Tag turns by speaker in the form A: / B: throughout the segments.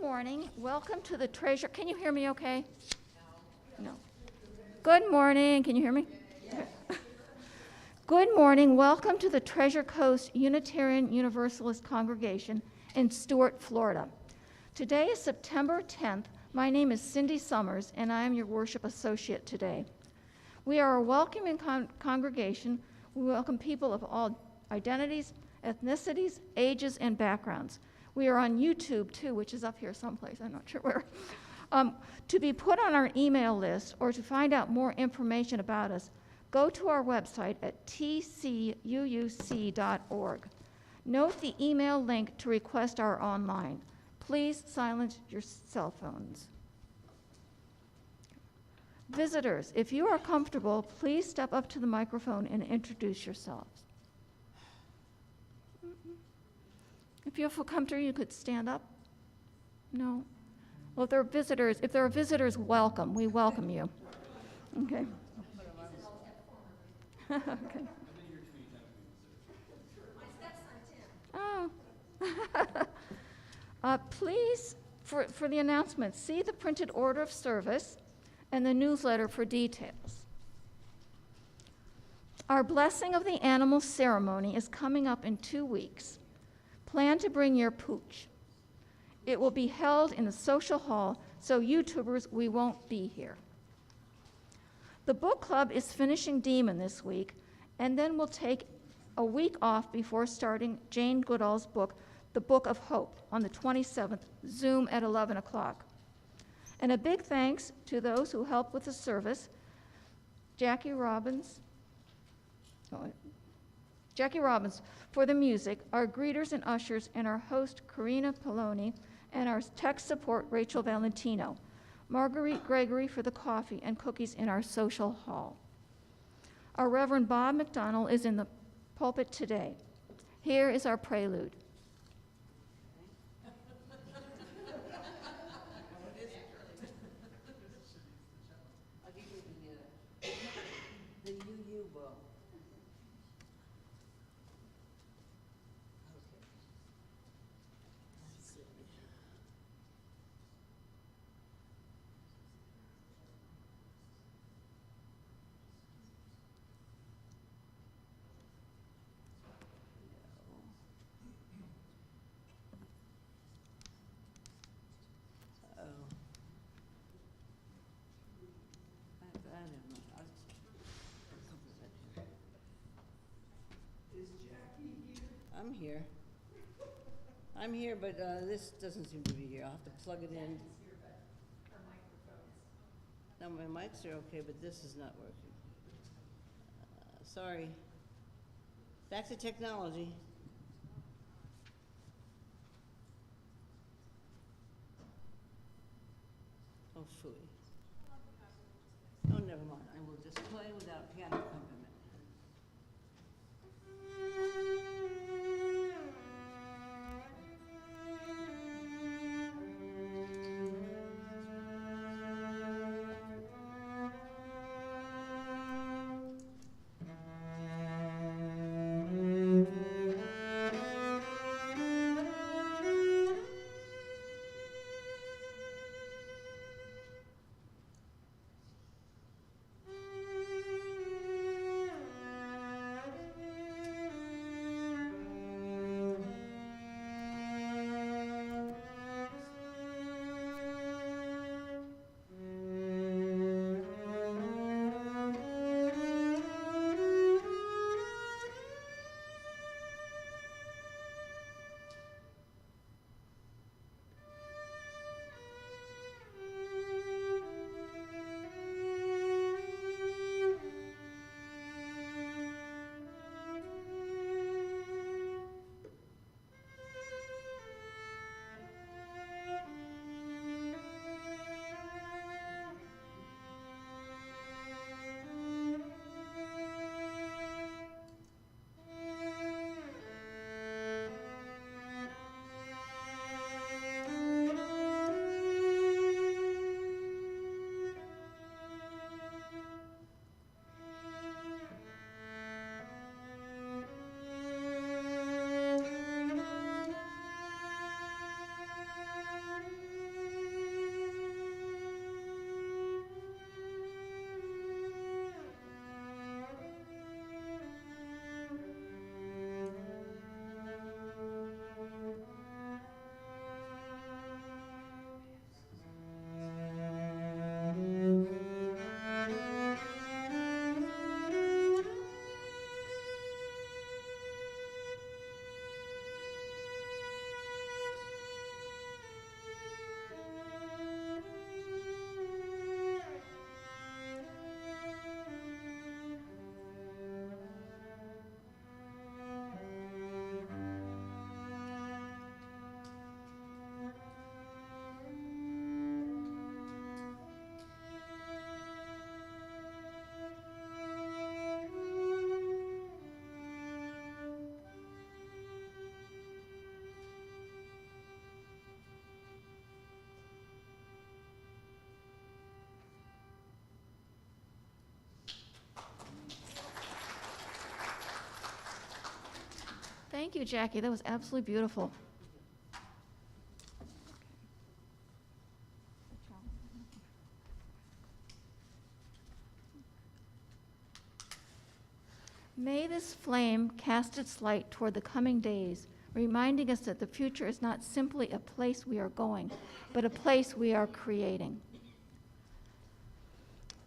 A: morning. Welcome to the Treasure. Can you hear me okay? No. Good morning. Can you hear me? Okay. Good morning. Welcome to the Treasure Coast Unitarian Universalist Congregation in Stuart, Florida. Today is September 10th. My name is Cindy Summers, and I am your worship associate today. We are a welcoming congregation. We welcome people of all identities, ethnicities, ages, and backgrounds. We are on YouTube, too, which is up here someplace. I'm not sure where. To be put on our email list or to find out more information about us, go to our website at tcuuc.org. Note the email link to request our online. Please silence your cell phones. Visitors, if you are comfortable, please step up to the microphone and introduce yourselves. If you feel comfortable, you could stand up. No? Well, if there are visitors, welcome. We welcome you. Okay. Okay. Oh. Please, for the announcements, see the printed order of service and the newsletter for details. Our blessing of the animal ceremony is coming up in 2 weeks. Plan to bring your pooch. It will be held in the social hall, so YouTubers, we won't be here. The book club is finishing Demon this week, and then we'll take a week off before starting Jane Goodall's book, The Book of Hope, on the 27th, Zoom at 11 o'clock. And a big thanks to those who helped with the service, Jackie Robbins for the music, our greeters and ushers, and our host, Karina Poloni, and our tech support, Rachel Valentino, Marguerite Gregory for the coffee and cookies in our social hall. Our Rev Bob MacDonald is in the pulpit today. Here is our prelude.
B: I'm here, but this doesn't seem to be here. I'll have to plug it in. No, my mics are okay, but this is not working. Sorry. Back to technology. Oh, phooey. Oh, never mind. I will just play without piano accompaniment.
A: Thank you, Jackie. That was absolutely beautiful. May this flame cast its light toward the coming days, reminding us that the future is not simply a place we are going, but a place we are creating.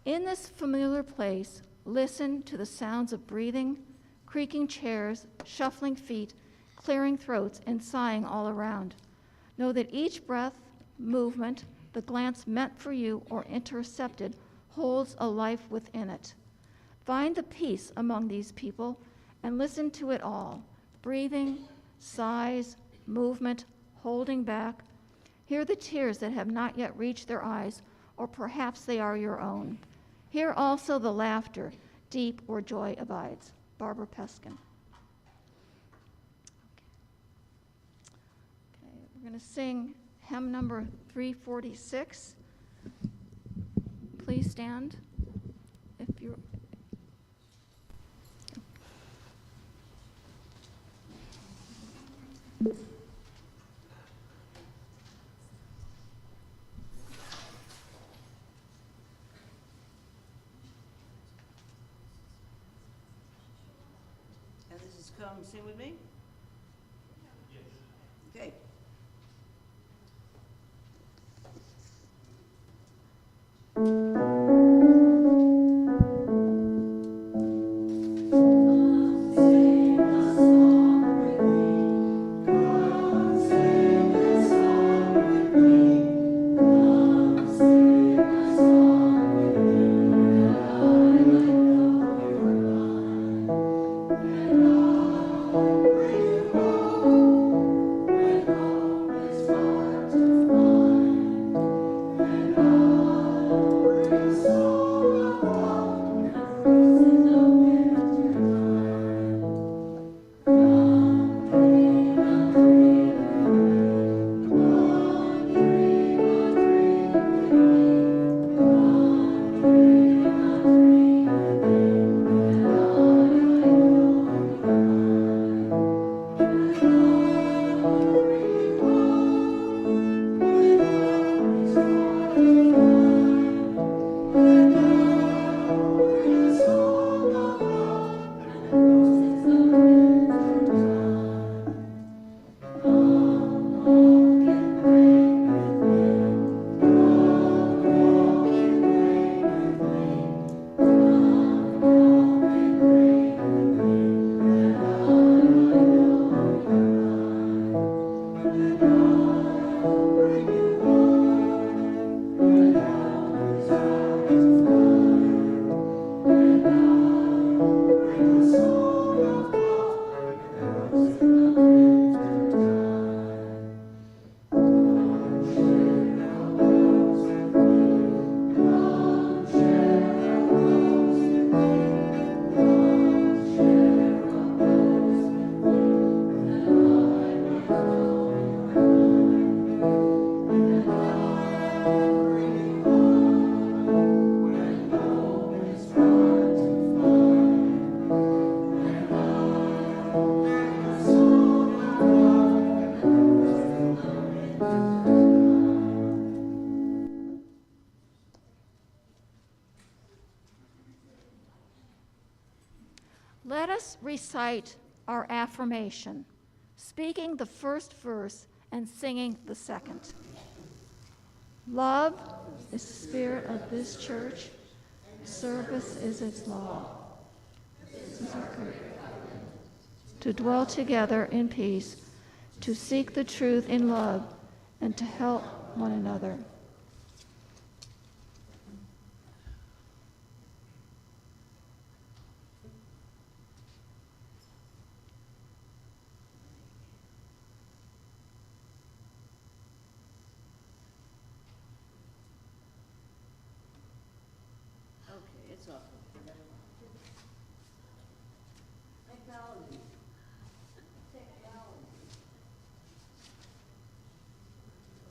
A: In this familiar place, listen to the sounds of breathing, creaking chairs, shuffling feet, clearing throats, and sighing all around. Know that each breath, movement, the glance meant for you or intercepted holds a life within it. Find the peace among these people and listen to it all. Breathing, sighs, movement, holding back. Hear the tears that have not yet reached their eyes, or perhaps they are your own. Hear also the laughter, deep where joy abides. Barbara Peskin. Okay, we're going to sing hymn number 346. Please stand if you're.
B: And this is Come Sing With Me? Yes. Okay.
A: Let us recite our affirmation, speaking the first verse and singing the second. Love is the spirit of this church. Service is its law. To dwell together in peace, to seek the truth in love, and to help one another.
B: Okay, it's off. Technology.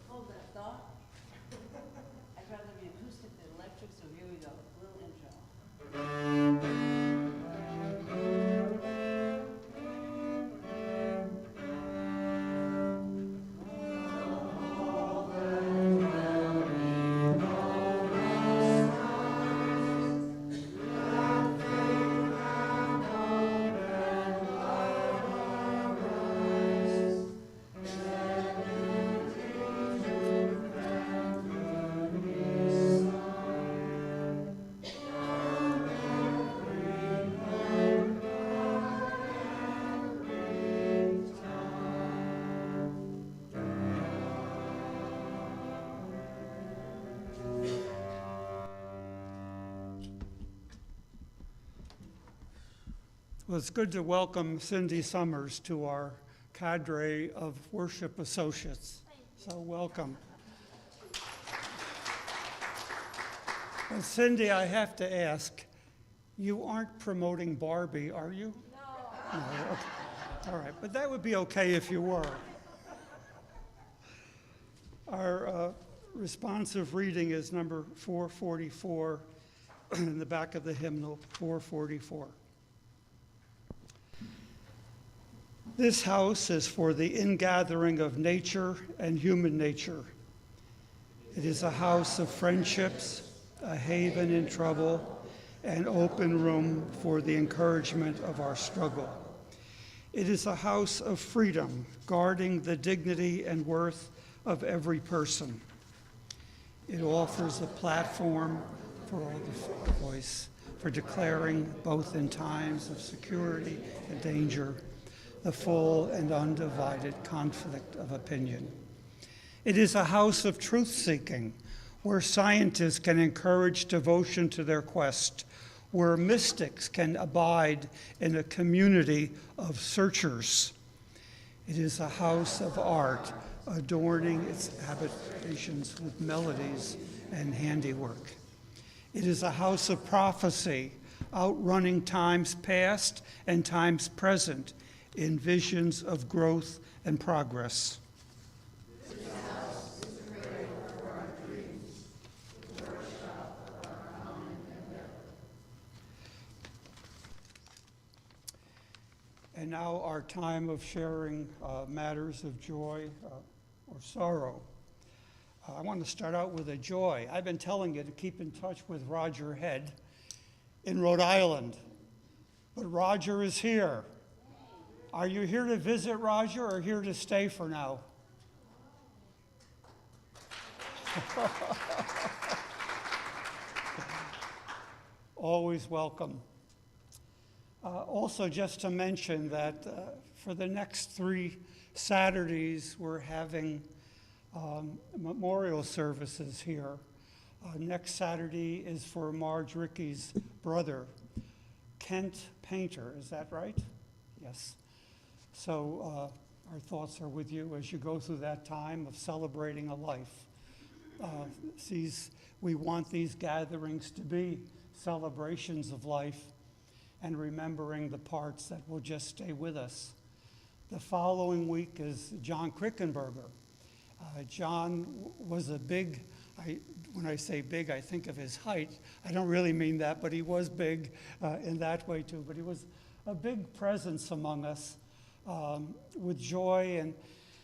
B: Hold that thought. I'd rather be acoustic than electric, so here we go. Little intro.
C: Well, it's good to welcome Cindy Summers to our cadre of worship associates. So welcome. Well, Cindy, I have to ask, you aren't promoting Barbie, are you? No. Okay. All right, but that would be okay if you were. Our responsive reading is number 444 in the back of the hymnal, 444. This house is for the ingathering of nature and human nature. It is a house of friendships, a haven in trouble, an open room for the encouragement of our struggle. It is a house of freedom, guarding the dignity and worth of every person. It offers a platform for all the voice, for declaring, both in times of security and danger, the full and undivided conflict of opinion. It is a house of truth-seeking, where scientists can encourage devotion to their quest, where mystics can abide in a community of searchers. It is a house of art, adorning its habitations with melodies and handiwork. It is a house of prophecy, outrunning times past and times present in visions of growth and progress. And now our time of sharing matters of joy or sorrow. I want to start out with a joy. I've been telling you to keep in touch with Roger Head in Rhode Island, but Roger is here. Are you here to visit Roger or here to stay for now? Always welcome. Also, just to mention that for the next 3 Saturdays, we're having memorial services here. Next Saturday is for Marge Rickey's brother, Kent Painter. Is that right? Yes. So our thoughts are with you as you go through that time of celebrating a life. We want these gatherings to be celebrations of life and remembering the parts that will just stay with us. The following week is John Krickenberger. John was a big, when I say big, I think of his height. I don't really mean that, but he was big in that way too. But he was a big presence among us with joy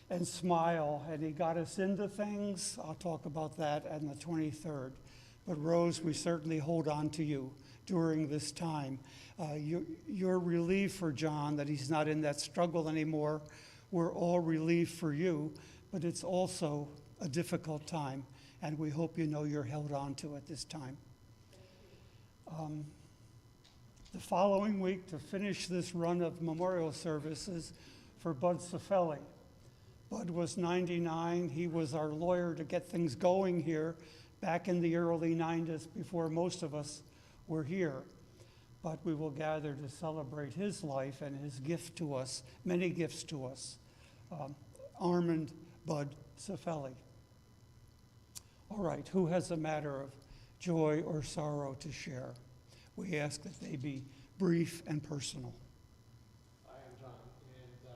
C: and smile, and he got us into things. I'll talk about that on the 23rd. But Rose, we certainly hold on to you during this time. You're relieved for John that he's not in that struggle anymore. We're all relieved for you, but it's also a difficult time, and we hope you know you're held on to at this time. The following week, to finish this run of memorial services for Bud Cifelli. Bud was 99. He was our lawyer to get things going here back in the early 90s before most of us were here. But we will gather to celebrate his life and his gift to us, many gifts to us. Armand Bud Cifelli. All right, who has a matter of joy or sorrow to share? We ask that they be brief and personal.
D: I am John, and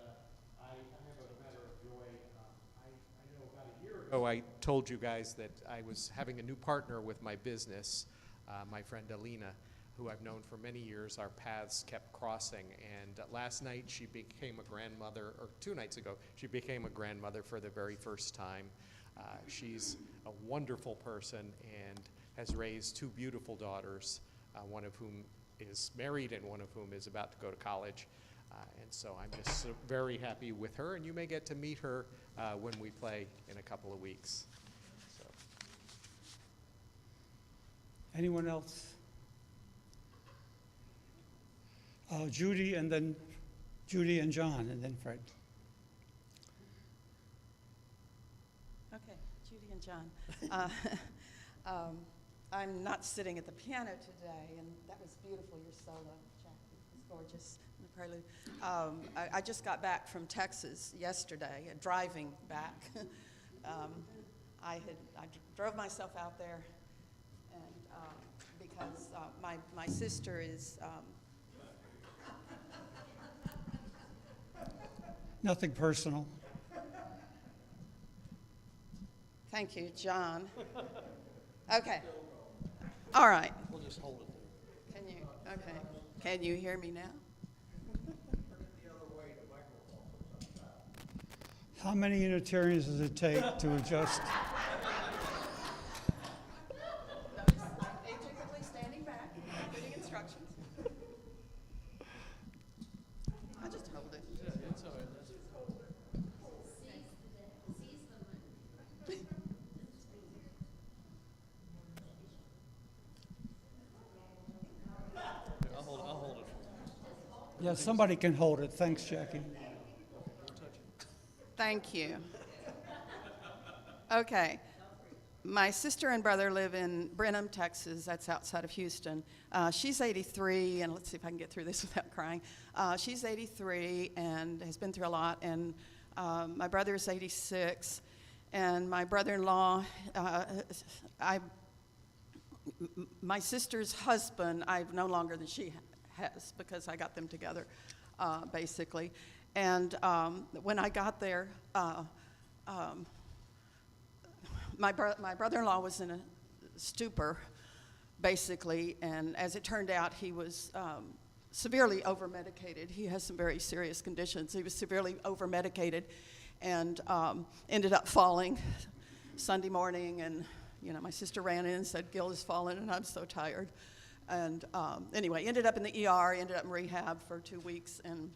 D: I have a matter of joy. I know about a year ago I told you guys that I was having a new partner with my business, my friend Alina, who I've known for many years. Our paths kept crossing, and last night she became a grandmother, or 2 nights ago, she became a grandmother for the very first time. She's a wonderful person and has raised 2 beautiful daughters, one of whom is married and one of whom is about to go to college. And so I'm just so very happy with her, and you may get to meet her when we play in a couple of weeks. So.
C: Anyone else? Judy, and then Judy and John, and then Fred.
E: Okay, Judy and John. I'm not sitting at the piano today, and that was beautiful, your solo, Jackie. It was gorgeous, the prelude. I just got back from Texas yesterday, driving back. I drove myself out there, and because my sister is.
C: Nothing personal.
E: Thank you, John. Okay. All right.
F: We'll just hold it there.
E: Can you? Okay. Can you hear me now?
C: How many Unitarians does it take to adjust?
E: Notice I'm typically standing back, giving instructions. I just hold it.
F: It's all right. I'll hold it for you.
C: Yeah, somebody can hold it. Thanks, Jackie.
E: Thank you. Okay. My sister and brother live in Brenham, Texas. That's outside of Houston. She's 83, and let's see if I can get through this without crying. She's 83 and has been through a lot, and my brother is 86, and my brother-in-law, my sister's husband, I've known longer than she has because I got them together, basically. And when I got there, my brother-in-law was in a stupor, basically, and as it turned out, he was severely over-medicated. He has some very serious conditions. He was severely over-medicated and ended up falling Sunday morning, and my sister ran in and said, "Gil has fallen, and I'm so tired." And anyway, ended up in the ER, ended up in rehab for 2 weeks, and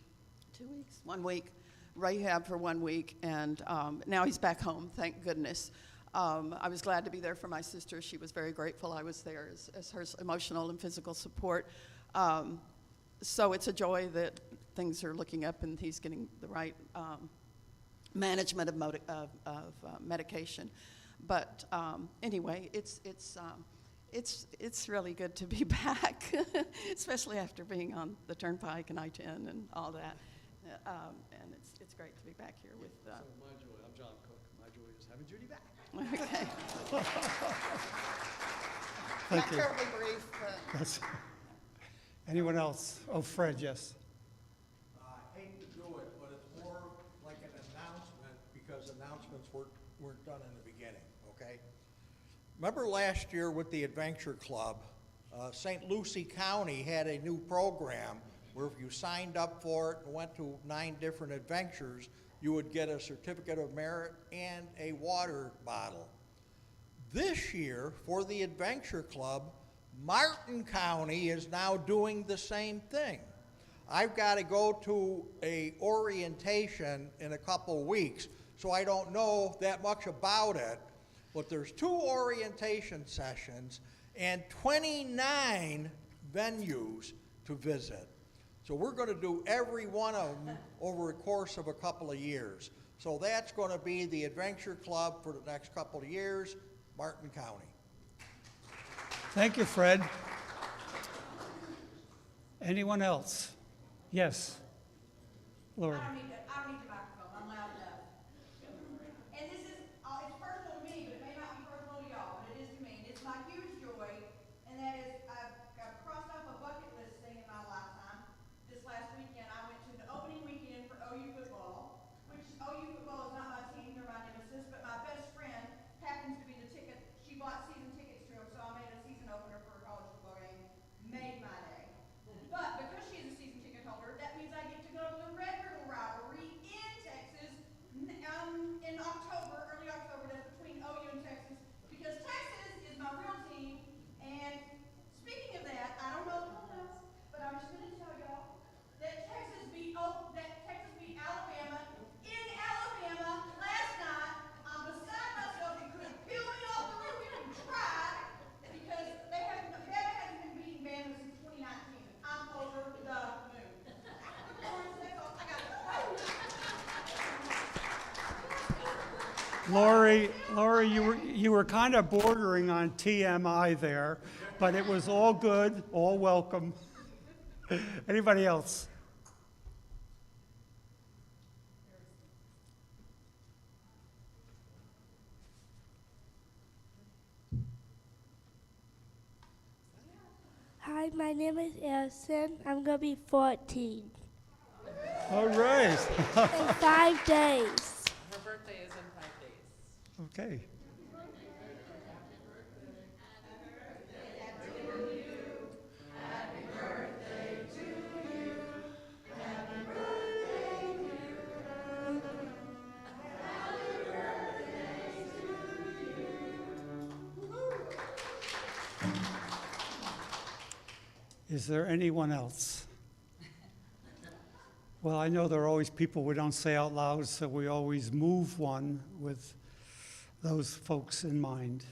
E: 2 weeks? 1 week, rehab for 1 week, and now he's back home, thank goodness. I was glad to be there for my sister. She was very grateful I was there as her emotional and physical support. So it's a joy that things are looking up and he's getting the right management of medication. But anyway, it's really good to be back, especially after being on the Turnpike and I-10 and all that. And it's great to be back here with.
F: So my joy, I'm John Cook. My joy is having Judy back.
E: Okay.
C: Thank
E: Not
C: you.
E: terribly brief, but
C: That's- Anyone else? Oh, Fred, yes.
G: I hate to do it, but it's more like an announcement because announcements weren't done in the beginning, okay? Remember last year with the Adventure Club, St. Lucie County had a new program where if you signed up for it and went to 9 different adventures, you would get a certificate of merit and a water bottle. This year, for the Adventure Club, Martin County is now doing the same thing. I've got to go to a orientation in a couple weeks, so I don't know that much about it, but there's 2 orientation sessions and 29 venues to visit. So we're going to do every one of them over a course of a couple of years. So that's going to be the Adventure Club for the next couple of years, Martin County.
C: Thank you, Fred. Anyone else? Yes. Lori.
H: I don't need the microphone, I'm loud enough. And this is, it's personal to me, but it may not be personal to y'all, but it is to me. And it's my huge joy, and that is, I've crossed off a bucket list thing in my lifetime. This last weekend, I went to the opening weekend for OU football, which OU football is not my team, they're my nemesis, but my best friend happens to be the ticket. She bought season tickets to them, so I made a season opener for a college football game. Made my day. But because she is a season ticket holder, that means I get to go to the Red River rivalry in Texas in October, early October. That's between OU and Texas, because Texas is my real team. And speaking of that, I don't know if else, but I'm just going to tell y'all that Texas beat Alabama in Alabama last night. I'm beside myself. You couldn't peel me off the roof. You can try, because Bama hasn't been beating Bama since 2019. I'm over the moon. That's all I got.
C: Lori, you were kind of bordering on TMI there, but it was all good, all welcome. Anybody else?
I: Hi, my name is Allison. I'm going to be 14
C: All right.
I: in 5 days.
B: Her birthday is in 5 days.
C: Okay. Is there anyone else? Well, I know there are always people we don't say out loud, so we always move one with those folks in mind.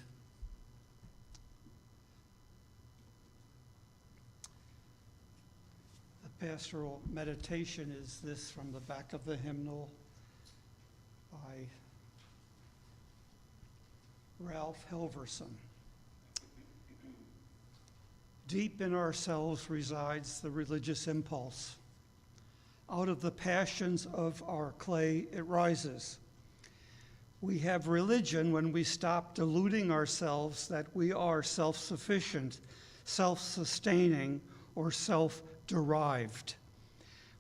C: The pastoral meditation is this from the back of the hymnal by Ralph Helverson. Deep in ourselves resides the religious impulse. Out of the passions of our clay, it rises. We have religion when we stop deluding ourselves that we are self-sufficient, self-sustaining, or self-derived.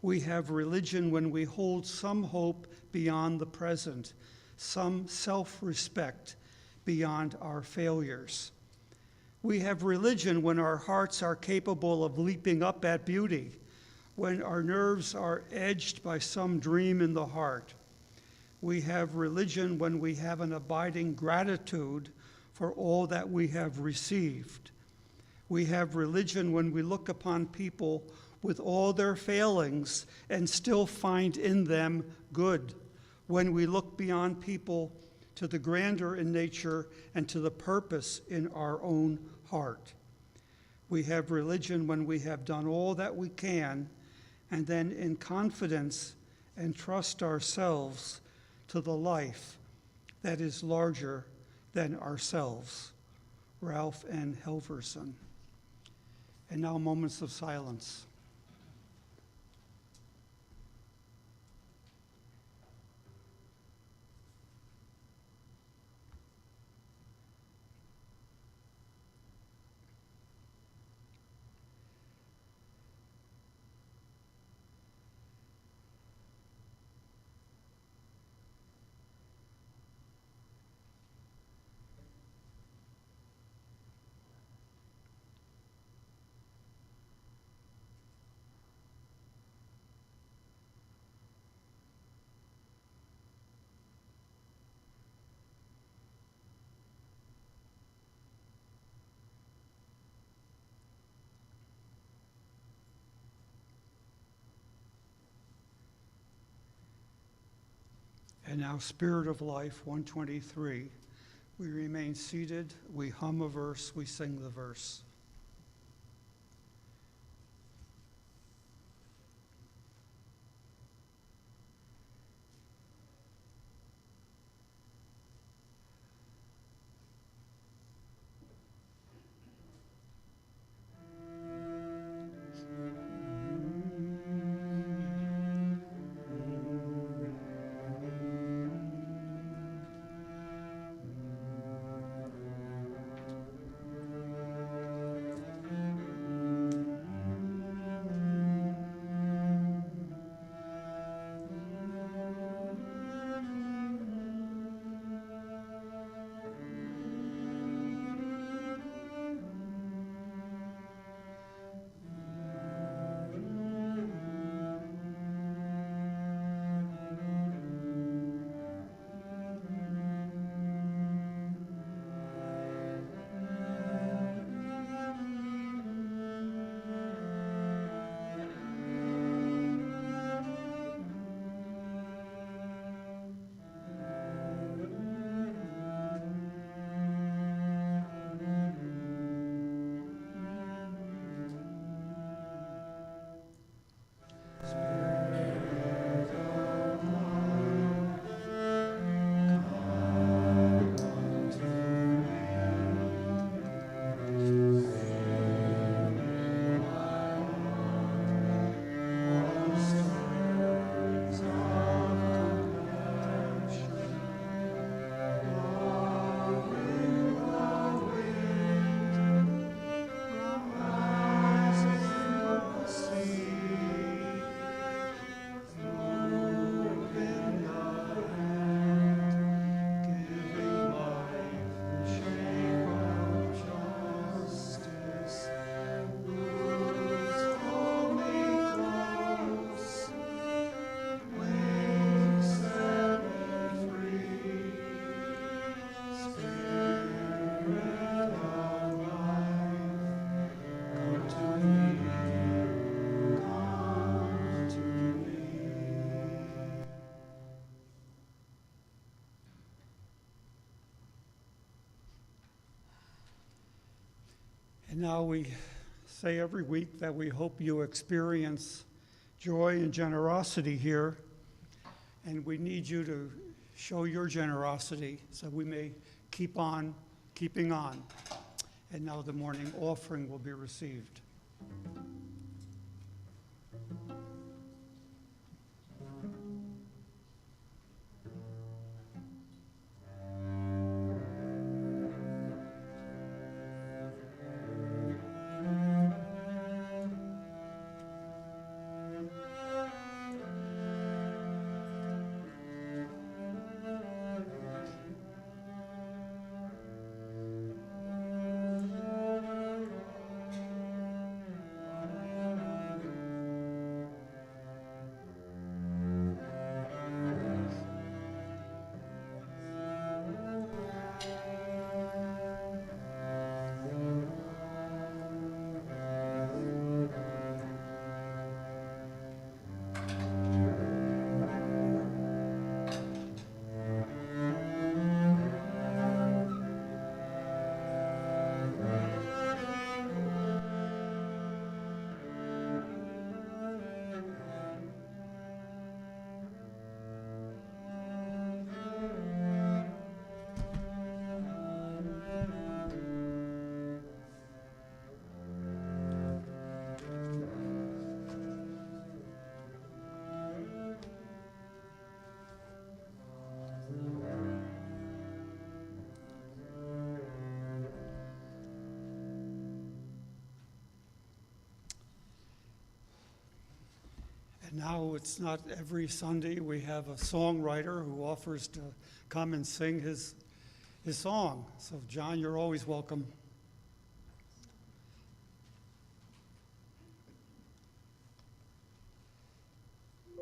C: We have religion when we hold some hope beyond the present, some self-respect beyond our failures. We have religion when our hearts are capable of leaping up at beauty, when our nerves are edged by some dream in the heart. We have religion when we have an abiding gratitude for all that we have received. We have religion when we look upon people with all their failings and still find in them good, when we look beyond people to the grandeur in nature and to the purpose in our own heart. We have religion when we have done all that we can and then in confidence entrust ourselves to the life that is larger than ourselves. Ralph N. Helverson. And now moments of silence. And now, Spirit of Life, 123. We remain seated, we hum a verse, we sing the verse. now we say every week that we hope you experience joy and generosity here, and we need you to show your generosity so we may keep on keeping on. And now the morning offering will be received. And now it's not every Sunday we have a songwriter who offers to come and sing his song. So, John, you're always welcome.
D: It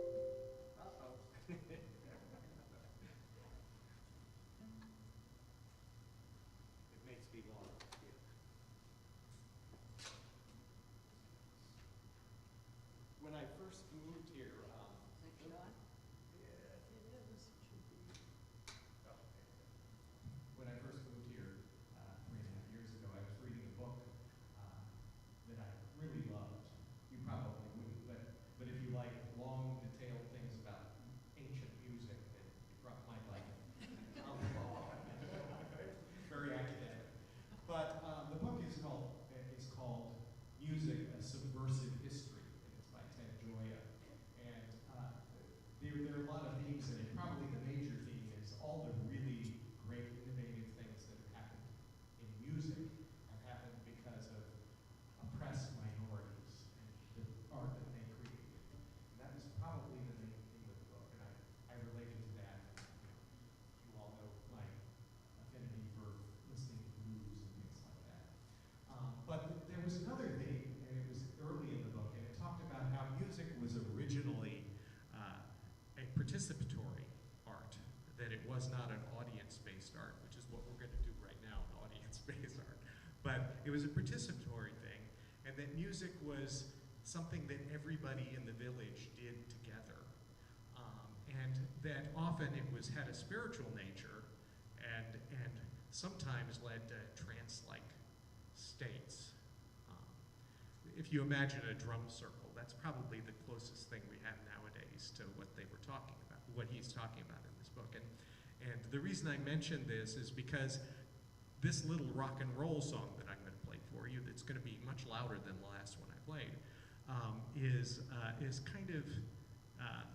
D: makes me long. When I first moved here, when I first moved here 3.5 years ago, I was reading a book that I really loved. You probably wouldn't, but if you like long, detailed things about ancient music, then you might like it. Very academic. But the book is called Music: A Subversive History, and it's by Ted Gioia. And there are a lot of themes in it. Probably the major theme is all the really great, innovative things that have happened in music have happened because of oppressed minorities and the art that they created. And that was probably the main theme of the book, and I related to that. You all know my affinity for listening to blues and things like that. But there was another theme, and it was early in the book, and it talked about how music was originally a participatory art, that it was not an audience-based art, which is what we're going to do right now, an audience-based art. But it was a participatory thing, and that music was something that everybody in the village did together. And that often it had a spiritual nature and sometimes led to trance-like states. If you imagine a drum circle, that's probably the closest thing we have nowadays to what they were talking about, what he's talking about in this book. And the reason I mention this is because this little rock and roll song that I'm going to play for you, that's going to be much louder than the last one I played, is kind of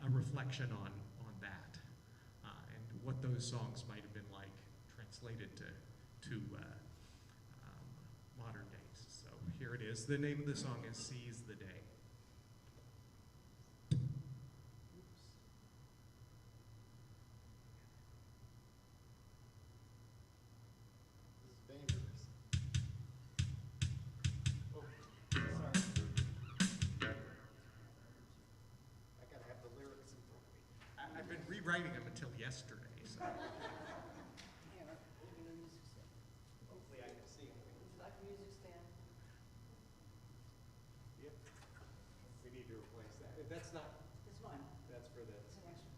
D: a reflection on that and what those songs might have been like translated to modern days. So here it is. The name of the song is Seize the Day. I've been rewriting them until yesterday, so hopefully I can see them.
B: Would you like a music stand?
D: Yep. We need to replace that. That's not,
B: It's mine.
D: that's for this.
B: It's an extra.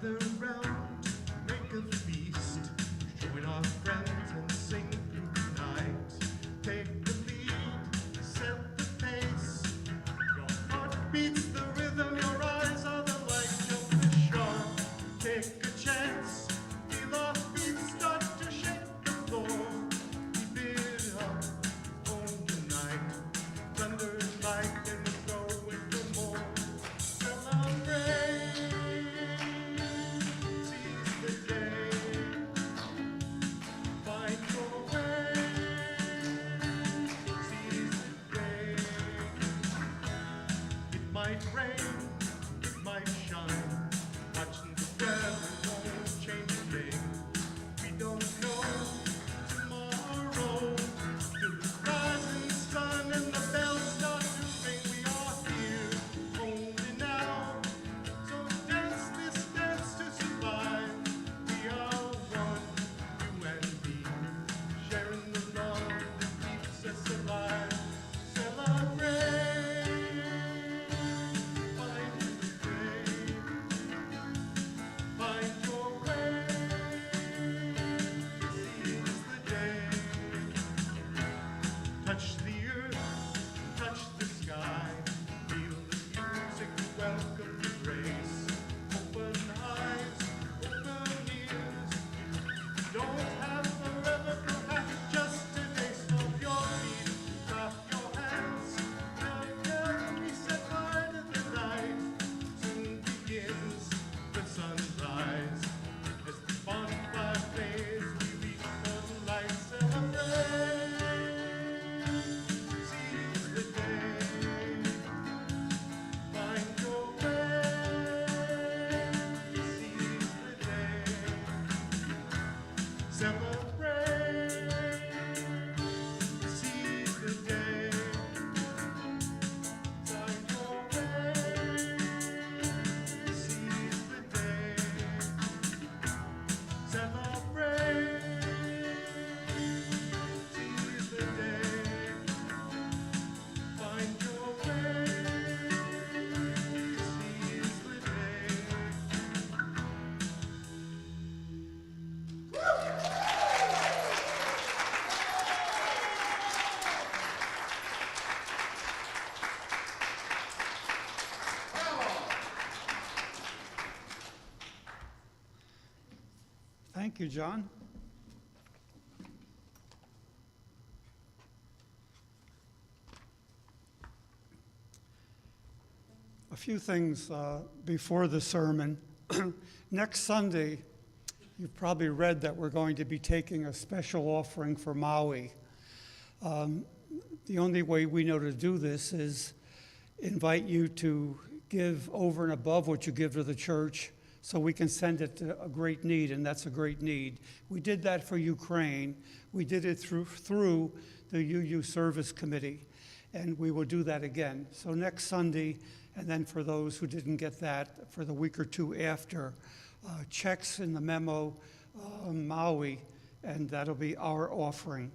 J: Gather round, make a feast, join our friends and sing through the night. Take the lead, set the pace. Your heart beats the rhythm, your eyes are the light of the shark. Take a chance, feel our feet start to shake the floor. Keep it up all tonight. Thunder's like and we're going for more. Celebrate, seize the day. Find your way, seize the day. It might rain, it might shine. Watching the weather won't change a thing. We don't know tomorrow till the rising sun and the bells start to ring. We are here only now, so dance this dance to survive. We are one, you and me, sharing the love that keeps us alive. Celebrate, find your way, find your way, seize the day. Touch the earth, touch the sky, feel the music, welcome the grace. Open eyes, open ears, don't have forever, perhaps just today. Stomp your feet, clap your hands, now we set fire to the night. Soon begins the sunrise, as the bonfire fades, we reach for the light. Celebrate, seize the day, find your way, seize the day. Celebrate, seize the day, find your way, seize the day. Celebrate, seize the day, find your way, seize the day.
C: Thank you, John. A few things before the sermon. Next Sunday, you've probably read that we're going to be taking a special offering for Maui. The only way we know to do this is invite you to give over and above what you give to the church so we can send it to a great need, and that's a great need. We did that for Ukraine. We did it through the UU Service Committee, and we will do that again. So next Sunday, and then for those who didn't get that, for the week or two after, checks in the memo, Maui, and that'll be our offering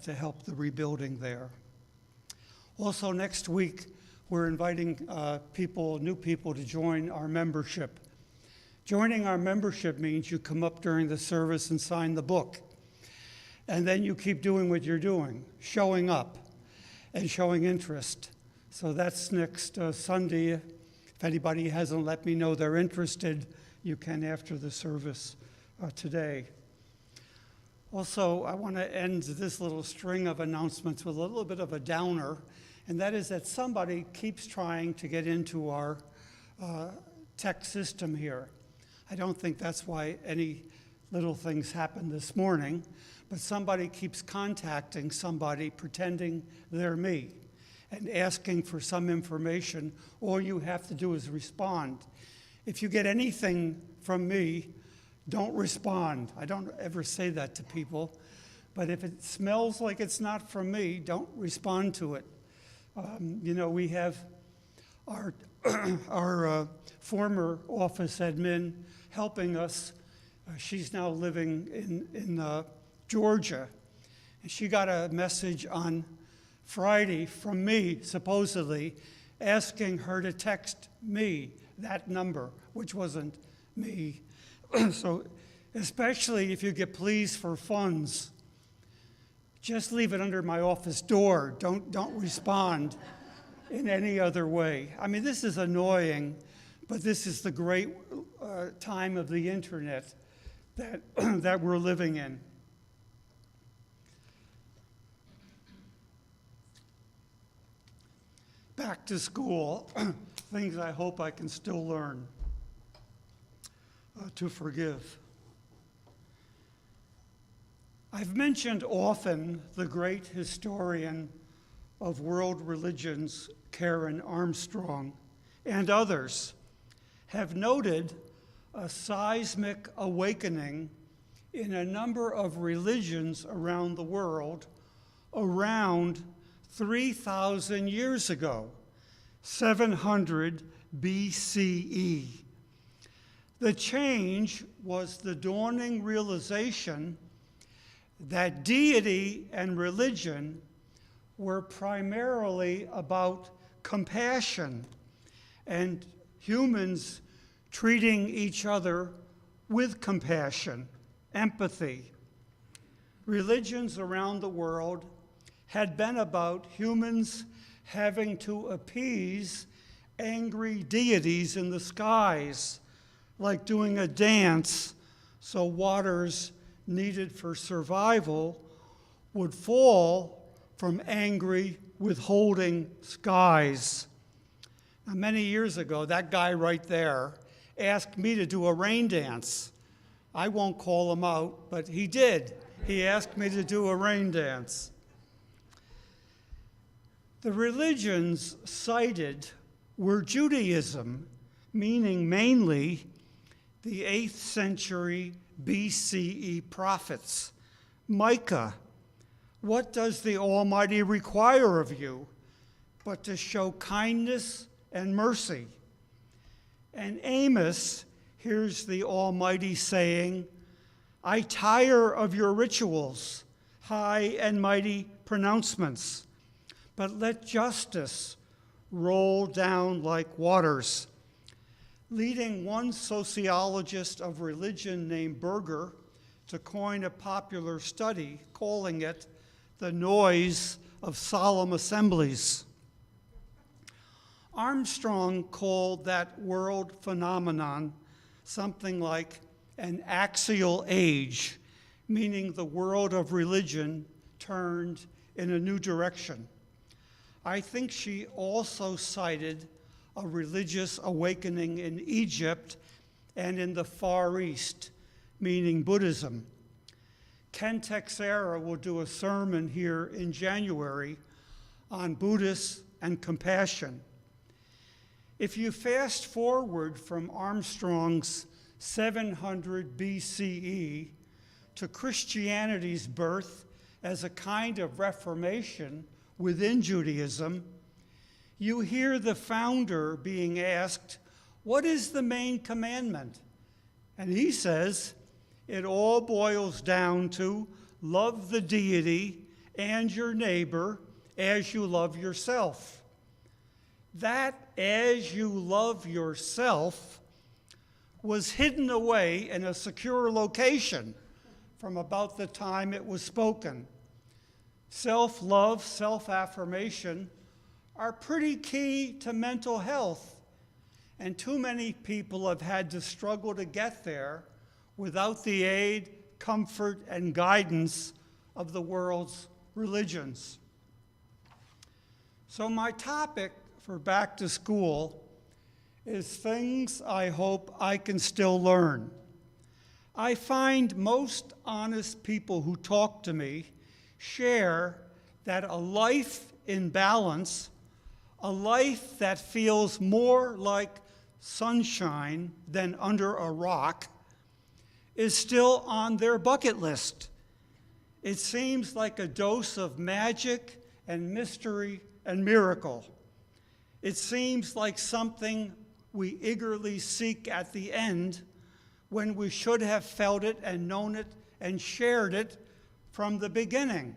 C: to help the rebuilding there. Also next week, we're inviting new people to join our membership. Joining our membership means you come up during the service and sign the book. And then you keep doing what you're doing, showing up and showing interest. So that's next Sunday. If anybody hasn't let me know they're interested, you can after the service today. Also, I want to end this little string of announcements with a little bit of a downer, and that is that somebody keeps trying to get into our tech system here. I don't think that's why any little things happened this morning, but somebody keeps contacting somebody pretending they're me and asking for some information. All you have to do is respond. If you get anything from me, don't respond. I don't ever say that to people, but if it smells like it's not from me, don't respond to it. We have our former office admin helping us. She's now living in Georgia. And she got a message on Friday from me, supposedly, asking her to text me that number, which wasn't me. So especially if you get pleas for funds, just leave it under my office door. Don't respond in any other way. I mean, this is annoying, but this is the great time of the internet that, that we're living in. Back to school, things I hope I can still learn. To forgive. I've mentioned often the great historian of world religions, Karen Armstrong, and others have noted a seismic awakening in a number of religions around the world around 3,000 years ago, 700 BCE. The change was the dawning realization that deity and religion were primarily about compassion and humans treating each other with compassion, empathy. Religions around the world had been about humans having to appease angry deities in the skies, like doing a dance so waters needed for survival would fall from angry, withholding skies. Now, many years ago, that guy right there asked me to do a rain dance. I won't call him out, but he did. He asked me to do a rain dance. The religions cited were Judaism, meaning mainly the 8th century BCE prophets. Micah, what does the Almighty require of you but to show kindness and mercy? And Amos hears the Almighty saying, I tire of your rituals, high and mighty pronouncements, but let justice roll down like waters. Leading one sociologist of religion named Berger to coin a popular study, calling it the noise of solemn assemblies. Armstrong called that world phenomenon something like an axial age, meaning the world of religion turned in a new direction. I think she also cited a religious awakening in Egypt and in the Far East, meaning Buddhism. Ken Texera will do a sermon here in January on Buddhists and compassion. If you fast forward from Armstrong's 700 BCE to Christianity's birth as a kind of reformation within Judaism, you hear the founder being asked, what is the main commandment? And he says, it all boils down to love the deity and your neighbor as you love yourself. That as you love yourself was hidden away in a secure location from about the time it was spoken. Self-love, self-affirmation are pretty key to mental health, and too many people have had to struggle to get there without the aid, comfort, and guidance of the world's religions. So my topic for back to school is things I hope I can still learn. I find most honest people who talk to me share that a life in balance, a life that feels more like sunshine than under a rock, is still on their bucket list. It seems like a dose of magic and mystery and miracle. It seems like something we eagerly seek at the end when we should have felt it and known it and shared it from the beginning,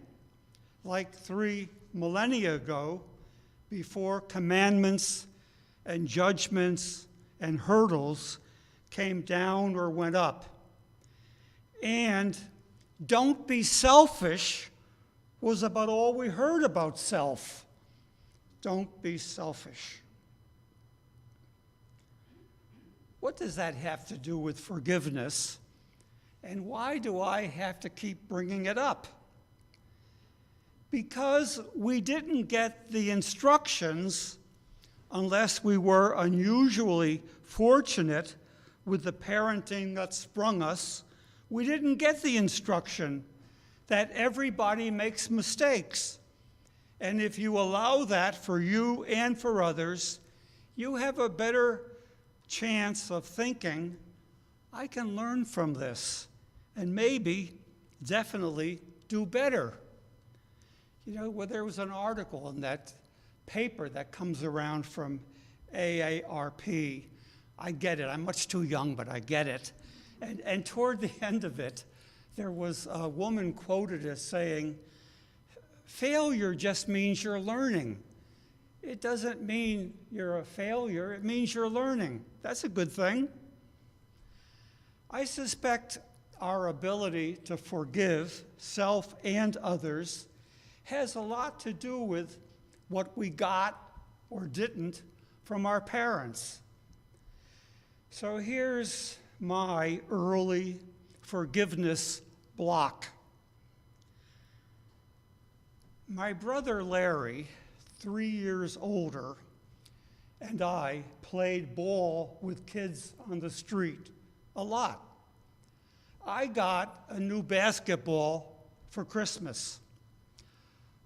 C: like 3 millennia ago, before commandments and judgments and hurdles came down or went up. And don't be selfish was about all we heard about self. Don't be selfish. What does that have to do with forgiveness? And why do I have to keep bringing it up? Because we didn't get the instructions, unless we were unusually fortunate with the parenting that sprung us, we didn't get the instruction that everybody makes mistakes. And if you allow that for you and for others, you have a better chance of thinking, I can learn from this and maybe, definitely, do better. You know, well, there was an article in that paper that comes around from AARP. I get it. I'm much too young, but I get it. And toward the end of it, there was a woman quoted as saying, failure just means you're learning. It doesn't mean you're a failure. It means you're learning. That's a good thing. I suspect our ability to forgive self and others has a lot to do with what we got or didn't from our parents. So here's my early forgiveness block. My brother Larry, 3 years older, and I played ball with kids on the street a lot. I got a new basketball for Christmas.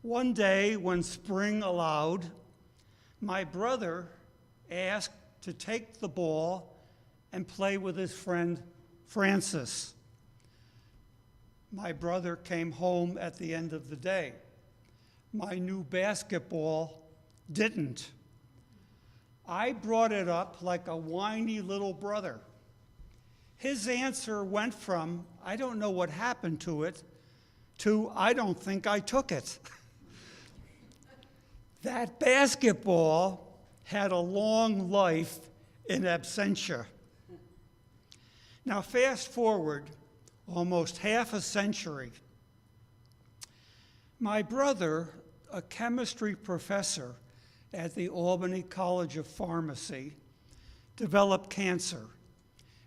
C: One day when spring allowed, my brother asked to take the ball and play with his friend Francis. My brother came home at the end of the day. My new basketball didn't. I brought it up like a whiny little brother. His answer went from, I don't know what happened to it, to, I don't think I took it. That basketball had a long life in absentia. Now, fast forward almost half a century. My brother, a chemistry professor at the Albany College of Pharmacy, developed cancer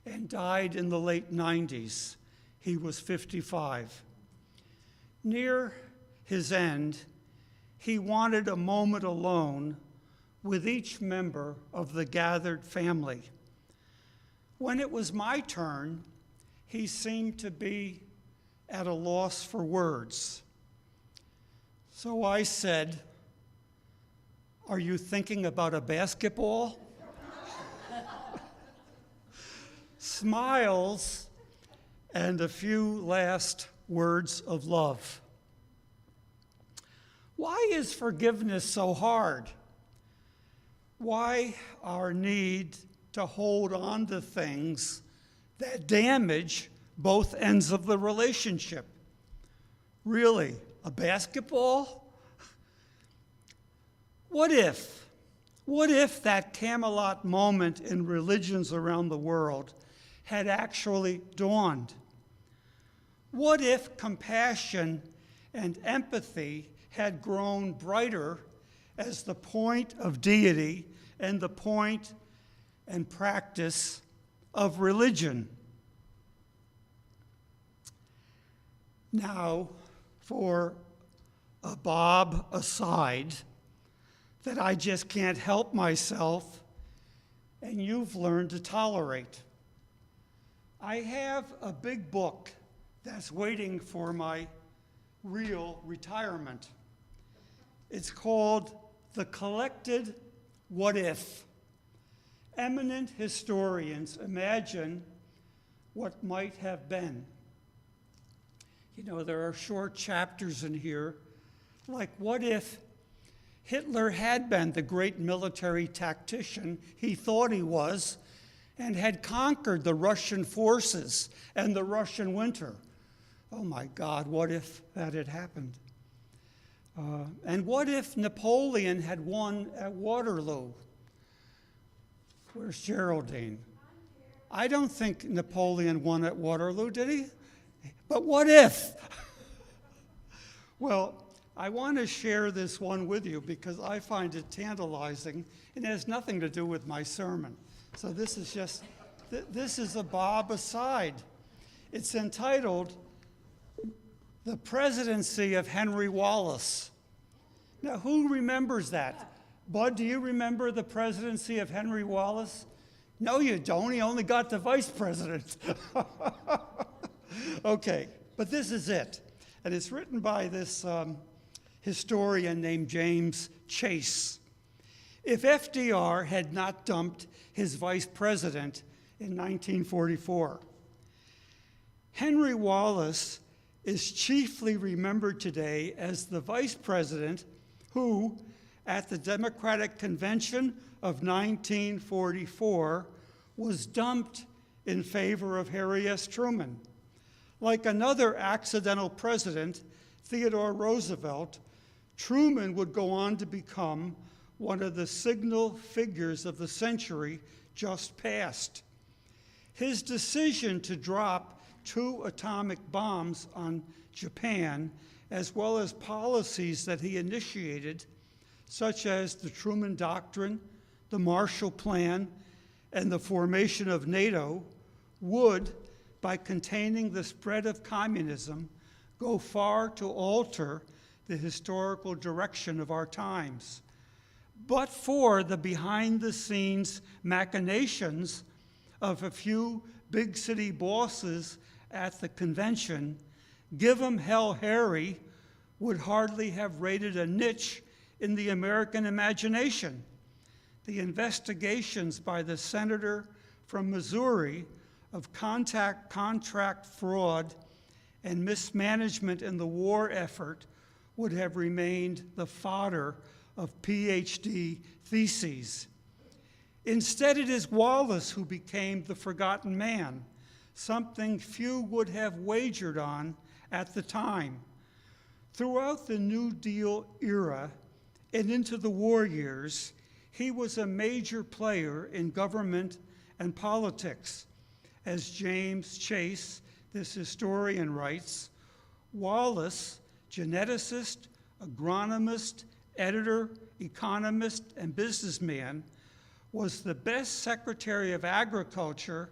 C: and died in the late 90s. He was 55. Near his end, he wanted a moment alone with each member of the gathered family. When it was my turn, he seemed to be at a loss for words. So I said, "Are you thinking about a basketball?" Smiles and a few last words of love. Why is forgiveness so hard? Why our need to hold on to things that damage both ends of the relationship? Really, a basketball? What if that Camelot moment in religions around the world had actually dawned? What if compassion and empathy had grown brighter as the point of deity and the point and practice of religion? Now, for a Bob aside that I just can't help myself and you've learned to tolerate. I have a big book that's waiting for my real retirement. It's called The Collected What If. Eminent historians imagine what might have been. You know, there are short chapters in here, like what if Hitler had been the great military tactician he thought he was and had conquered the Russian forces and the Russian winter. Oh my God, what if that had happened? And what if Napoleon had won at Waterloo? Where's Geraldine? I don't think Napoleon won at Waterloo, did he? But what if? Well, I want to share this one with you because I find it tantalizing and it has nothing to do with my sermon. So this is just, this is a Bob aside. It's entitled, The Presidency of Henry Wallace. Now, who remembers that? Bud, do you remember the presidency of Henry Wallace? No, you don't. He only got the vice president. Okay, but this is it. And it's written by this historian named James Chase. If FDR had not dumped his vice president in 1944, Henry Wallace is chiefly remembered today as the vice president who, at the Democratic Convention of 1944, was dumped in favor of Harry S. Truman. Like another accidental president, Theodore Roosevelt, Truman would go on to become one of the signal figures of the century just past. His decision to drop 2 atomic bombs on Japan, as well as policies that he initiated, such as the Truman Doctrine, the Marshall Plan, and the formation of NATO, would, by containing the spread of communism, go far to alter the historical direction of our times. But for the behind-the-scenes machinations of a few big city bosses at the convention, Give 'em Hell Harry would hardly have rated a niche in the American imagination. The investigations by the senator from Missouri of contract fraud and mismanagement in the war effort would have remained the fodder of PhD theses. Instead, it is Wallace who became the forgotten man, something few would have wagered on at the time. Throughout the New Deal era and into the war years, he was a major player in government and politics. As James Chase, this historian, writes, Wallace, geneticist, agronomist, editor, economist, and businessman, was the best Secretary of Agriculture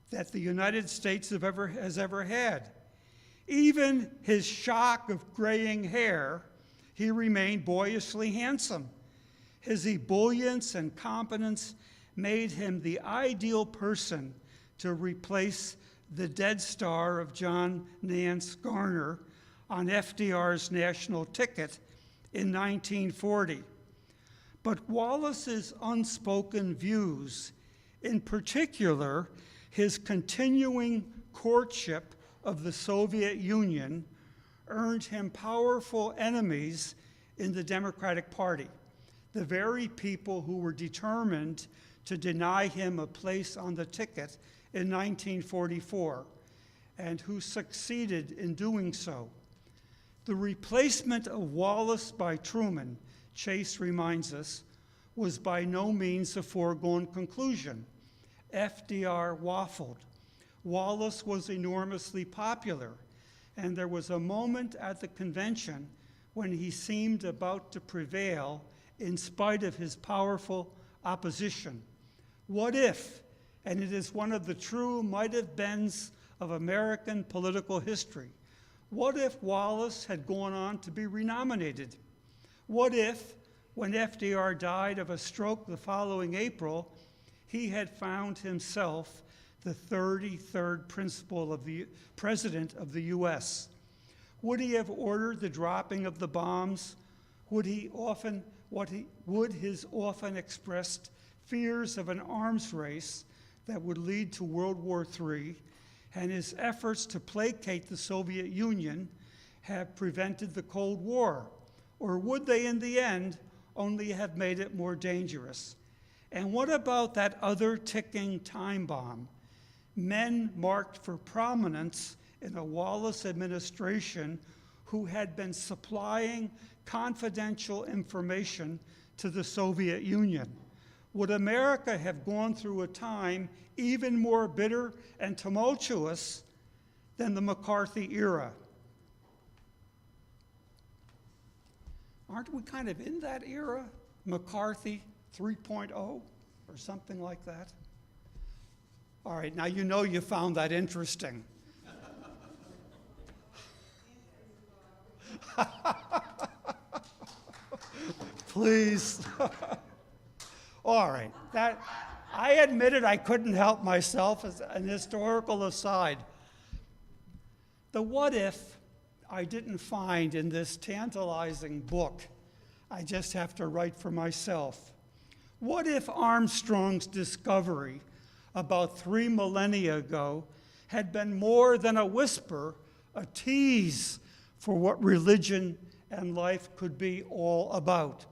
C: that the United States has ever had. Even his shock of graying hair, he remained boyishly handsome. His ebullience and competence made him the ideal person to replace the dead star of John Nance Garner on FDR's national ticket in 1940. But Wallace's unspoken views, in particular his continuing courtship of the Soviet Union, earned him powerful enemies in the Democratic Party, the very people who were determined to deny him a place on the ticket in 1944, and who succeeded in doing so. The replacement of Wallace by Truman, Chase reminds us, was by no means a foregone conclusion. FDR waffled. Wallace was enormously popular, and there was a moment at the convention when he seemed about to prevail in spite of his powerful opposition. What if, and it is one of the true might-have-beens of American political history, what if Wallace had gone on to be renominated? What if, when FDR died of a stroke the following April, he had found himself the 33rd president of the U.S.? Would he have ordered the dropping of the bombs? Would his often expressed fears of an arms race that would lead to World War III and his efforts to placate the Soviet Union have prevented the Cold War? Or would they, in the end, only have made it more dangerous? And what about that other ticking time bomb? Men marked for prominence in a Wallace administration who had been supplying confidential information to the Soviet Union. would America have gone through a time even more bitter and tumultuous than the McCarthy era? Aren't we kind of in that era? McCarthy 3.0 or something like that? All right, now you know you found that interesting. Please. All right, that I admitted I couldn't help myself as an historical aside. The what if I didn't find in this tantalizing book. I just have to write for myself. What if Armstrong's discovery about 3 millennia ago had been more than a whisper, a tease for what religion and life could be all about?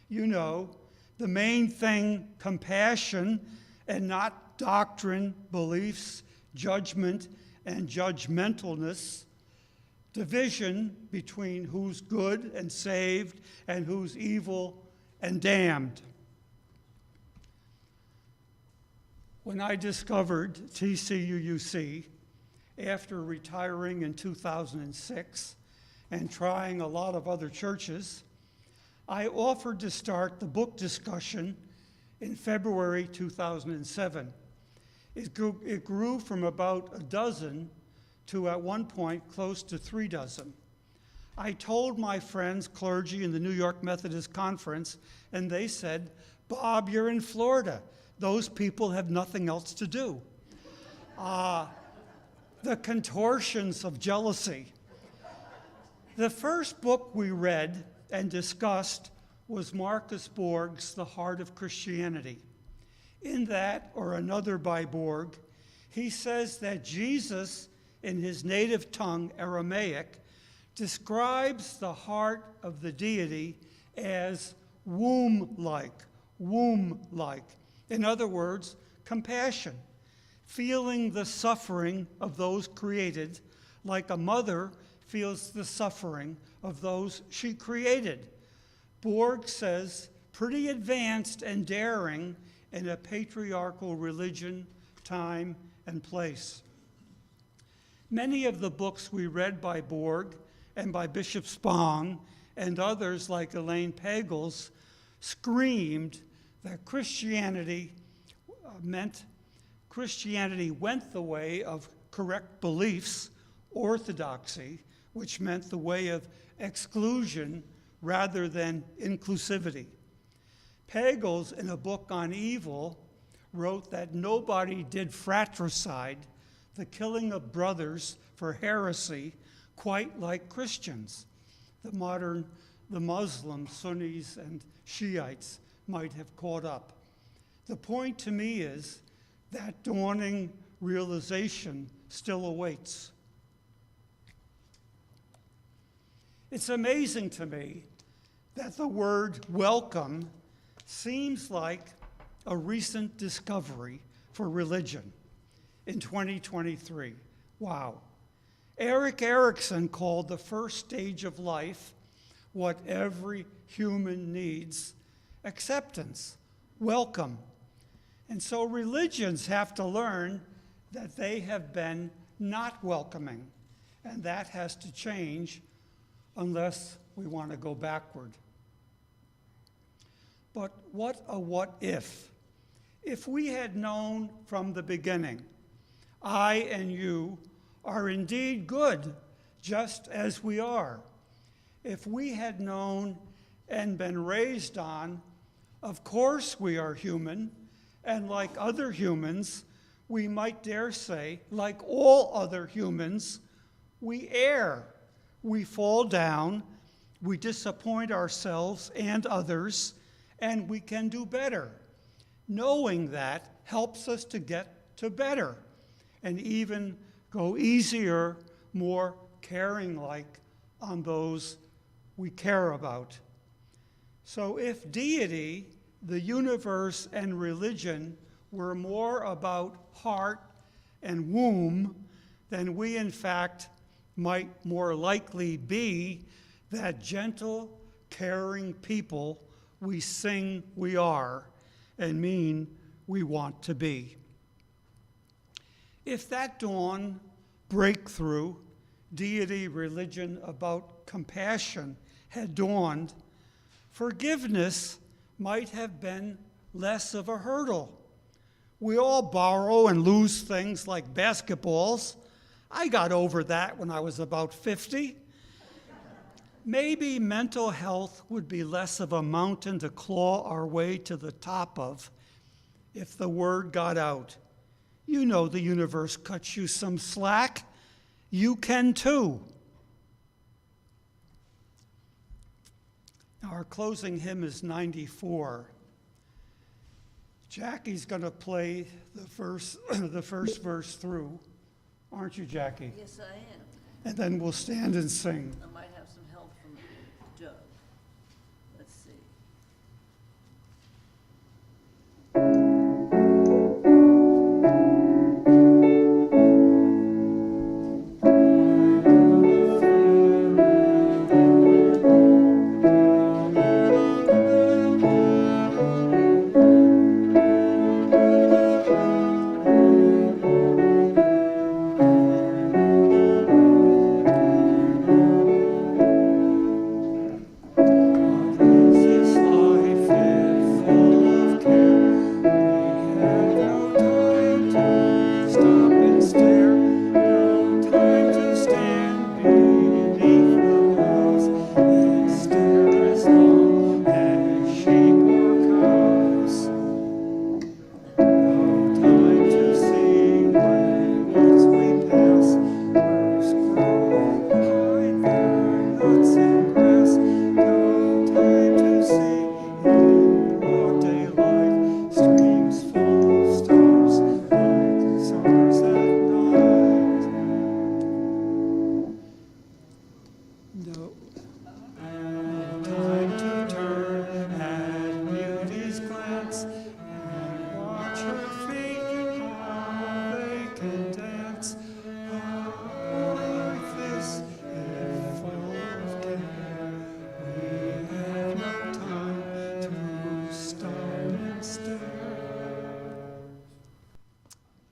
C: You know, the main thing, compassion, and not doctrine, beliefs, judgment, and judgmentalness, division between who's good and saved and who's evil and damned. When I discovered TCUUC, after retiring in 2006 and trying a lot of other churches, I offered to start the book discussion in February 2007. It grew from about a dozen to, at one point, close to 3 dozen. I told my friends, clergy in the New York Methodist Conference, and they said, "Bob, you're in Florida. Those people have nothing else to do." The contortions of jealousy. The first book we read and discussed was Marcus Borg's The Heart of Christianity. In that, or another by Borg, he says that Jesus, in his native tongue, Aramaic, describes the heart of the deity as womb-like, womb-like. In other words, compassion, feeling the suffering of those created like a mother feels the suffering of those she created. Borg says, pretty advanced and daring in a patriarchal religion, time, and place. Many of the books we read by Borg and by Bishop Spong and others like Elaine Pagels screamed that Christianity went the way of correct beliefs, orthodoxy, which meant the way of exclusion rather than inclusivity. Pagels, in a book on evil, wrote that nobody did fratricide, the killing of brothers for heresy, quite like Christians. The Muslims, Sunnis, and Shiites might have caught up. The point to me is that dawning realization still awaits. It's amazing to me that the word welcome seems like a recent discovery for religion in 2023. Wow. Erik Erikson called the first stage of life what every human needs: acceptance, welcome. And so religions have to learn that they have been not welcoming, and that has to change unless we want to go backward. But what a what if? If we had known from the beginning, I and you are indeed good, just as we are. If we had known and been raised on, of course we are human, and like other humans, we might dare say, like all other humans, we err, we fall down, we disappoint ourselves and others, and we can do better. Knowing that helps us to get to better and even go easier, more caring-like on those we care about. So if deity, the universe, and religion were more about heart and womb, then we in fact might more likely be that gentle, caring people we sing we are, and mean we want to be. If that dawn, breakthrough, deity, religion about compassion had dawned, forgiveness might have been less of a hurdle. We all borrow and lose things like basketballs. I got over that when I was about 50. Maybe mental health would be less of a mountain to claw our way to the top of if the word got out. You know the universe cuts you some slack. You can too. Our closing hymn is 94. Jackie's going to play the first verse through. Aren't you, Jackie?
B: Yes, I am.
C: And then we'll stand and sing.
B: I might have some help from Joe. Let's see.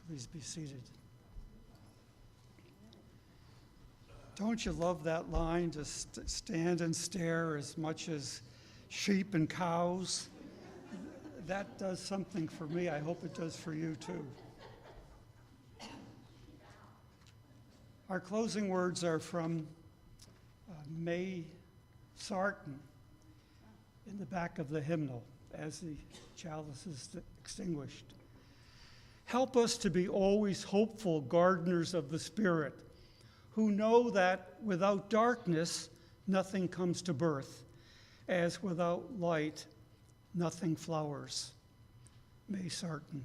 C: Please be seated. Don't you love that line, to stand and stare as much as sheep and cows? That does something for me. I hope it does for you too. Our closing words are from May Sarton in the back of the hymnal as the chalice is extinguished. Help us to be always hopeful gardeners of the Spirit, who know that without darkness, nothing comes to birth, as without light, nothing flowers. May Sarton.